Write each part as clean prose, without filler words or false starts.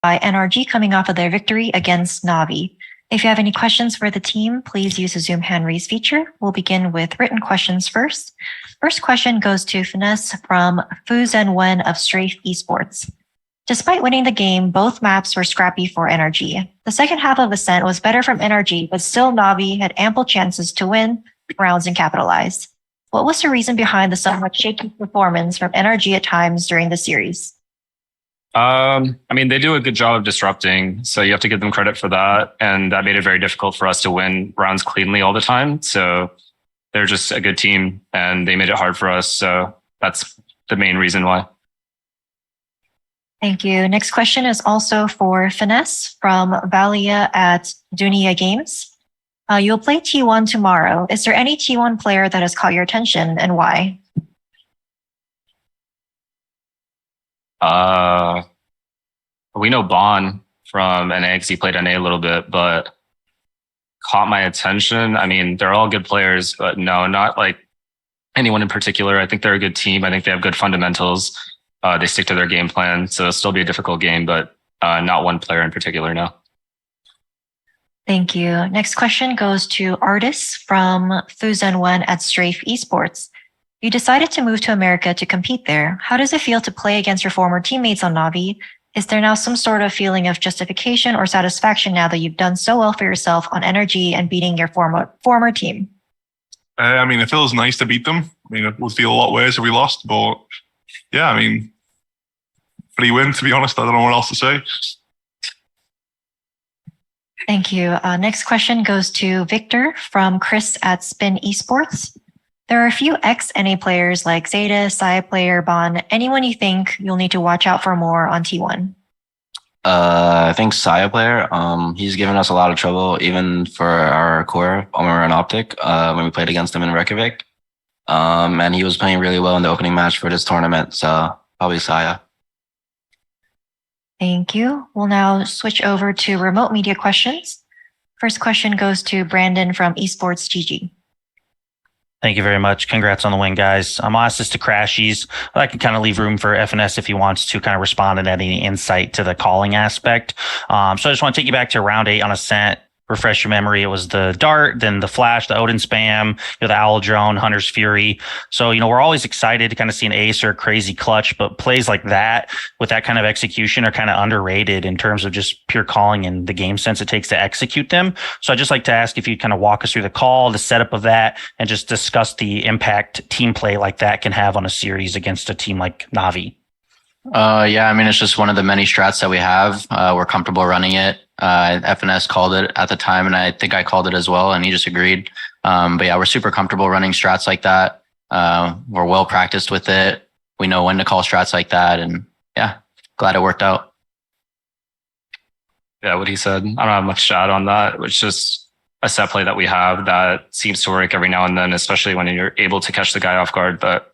by NRG coming off of their victory against NAVI. If you have any questions for the team, please use the Zoom hand raise feature. We'll begin with written questions first. First question goes to Finesse from Fuzen Wen of Strafe Esports. Despite winning the game, both maps were scrappy for NRG. The second half of Ascent was better from NRG, but still Navi had ample chances to win rounds and capitalize. What was the reason behind the somewhat shaky performance from NRG at times during the series? They do a good job of disrupting, so you have to give them credit for that. And that made it very difficult for us to win rounds cleanly all the time. So they're just a good team and they made it hard for us. So that's the main reason why. Thank you. Next question is also for Finesse from Valia at Dunia Games. You'll play T1 tomorrow. Is there any T1 player that has caught your attention and why? We know Bon from NAX. He played NA a little bit, but caught my attention. They're all good players, but no, not like anyone in particular. I think they're a good team. I think they have good fundamentals. They stick to their game plan, so it'll still be a difficult game, but not one player in particular, no. Thank you. Next question goes to Artis from Fuzen Wen at Strafe Esports. You decided to move to America to compete there. How does it feel to play against your former teammates on Navi? Is there now some sort of feeling of justification or satisfaction now that you've done so well for yourself on NRG and beating your former team? It feels nice to beat them. It would feel a lot worse if we lost, but yeah, free win, to be honest. I don't know what else to say. Thank you. Next question goes to Victor from Chris at Spin Esports. There are a few ex-NA players like Zeta, Saya player, Bon. Anyone you think you'll need to watch out for more on T1? I think Saya player. He's given us a lot of trouble, even for our core when we were in Optic, when we played against him in Reykjavik. And he was playing really well in the opening match for this tournament. So probably Saya. Thank you. We'll now switch over to remote media questions. First question goes to Brandon from Esports GG. Thank you very much. Congrats on the win, guys. I'll ask this to Crashies. I can kind of leave room for FNS if he wants to kind of respond and add any insight to the calling aspect. So I just want to take you back to round 8 on Ascent. Refresh your memory. It was the Dart, then the Flash, the Odin Spam, the Owl Drone, Hunter's Fury. So, we're always excited to kind of see an ace or a crazy clutch, but plays like that with that kind of execution are kind of underrated in terms of just pure calling and the game sense it takes to execute them. So I'd just like to ask if you'd kind of walk us through the call, the setup of that, and just discuss the impact team play like that can have on a series against a team like Navi. It's just one of the many strats that we have. We're comfortable running it. FNS called it at the time, and I think I called it as well, and he just agreed. But yeah, we're super comfortable running strats like that. We're well practiced with it. We know when to call strats like that, and yeah, glad it worked out. Yeah, what he said. I don't have much to add on that. It's just a set play that we have that seems to work every now and then, especially when you're able to catch the guy off guard. But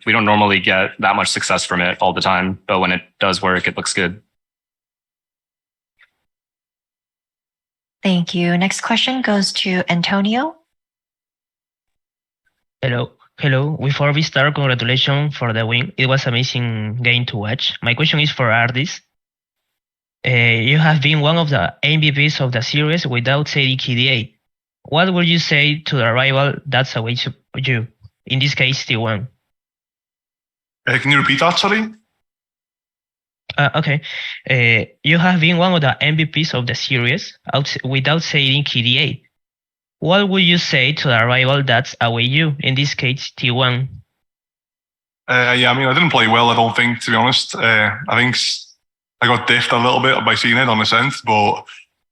we don't normally get that much success from it all the time. But when it does work, it looks good. Thank you. Next question goes to Antonio. Hello. Before we start, congratulations for the win. It was amazing game to watch. My question is for Ardis. You have been one of the MVPs of the series without saying KDA. What would you say to the rival that's away to you? In this case, T1. Can you repeat that, sorry? Okay. You have been one of the MVPs of the series without saying KDA. What would you say to the rival that's away you? In this case, T1. I didn't play well, I don't think, to be honest. I think I got diffed a little bit by seeing it on Ascent, but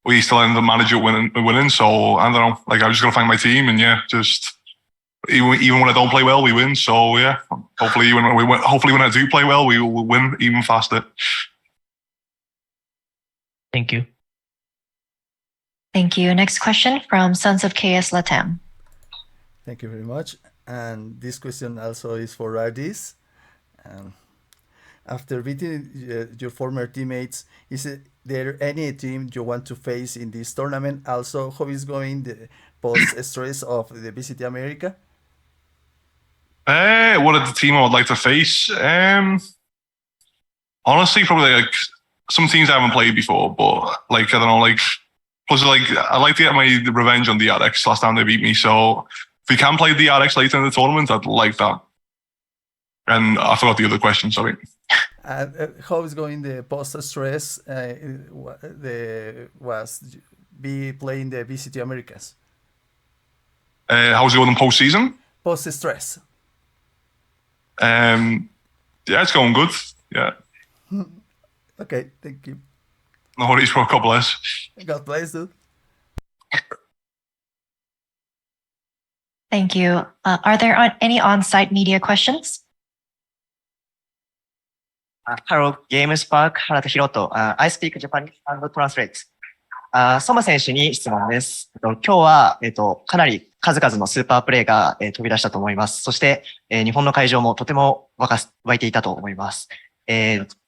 we still ended up managing winning. So I don't know. I just got to find my team, and yeah, just even when I don't play well, we win. So yeah, hopefully when I do play well, we will win even faster. Thank you. Thank you. Next question from Sons of Chaos Latam. Thank you very much. And this question also is for Ardis. After beating your former teammates, is there any team you want to face in this tournament? Also, how is going the post-stress of the VCT America? What are the team I would like to face? Honestly, probably some teams I haven't played before, but like I don't know, like plus like I like to get my revenge on the RX last time they beat me. So if we can play the RX later in the tournament, I'd like that. And I forgot the other question. Sorry. How is going the post stress? Was be playing the VCT Americas How's it going in postseason? post stress. Yeah, it's going good. Yeah. Okay, thank you. No worries for a couple less. God bless, dude. Thank you. Are there any on-site media questions? Hello, Games Park 原田博人。I speak Japanese and translate. ソマ選手に質問です。今日は、かなり数々のスーパープレーが、飛び出したと思います。そして、日本の会場もとても沸いていたと思います。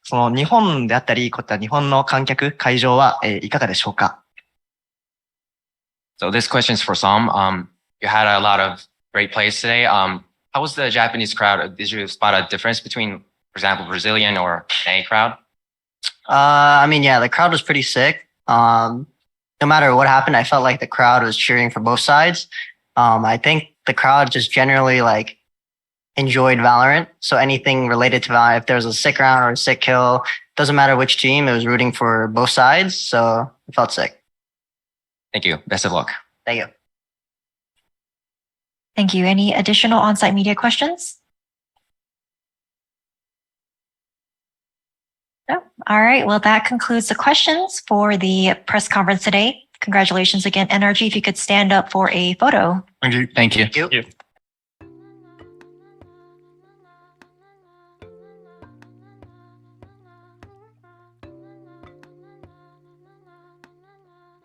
その日本であったり、こういった日本の観客、会場は、いかがでしょうか？ So this question is for Sam. You had a lot of great plays today. How was the Japanese crowd? Did you spot a difference between, for example, Brazilian or NA crowd? I mean, yeah, the crowd was pretty sick. No matter what happened, I felt like the crowd was cheering for both sides. I think the crowd just generally like enjoyed Valorant. So anything related to Valorant, if there was a sick round or a sick kill, doesn't matter which team, it was rooting for both sides. So it felt sick. Thank you. Best of luck. Thank you. Thank you. Any additional on-site media questions? No? All right. Well, that concludes the questions for the press conference today. Congratulations again, NRG. If you could stand up for a photo. Thank you. Thank you. Thank you.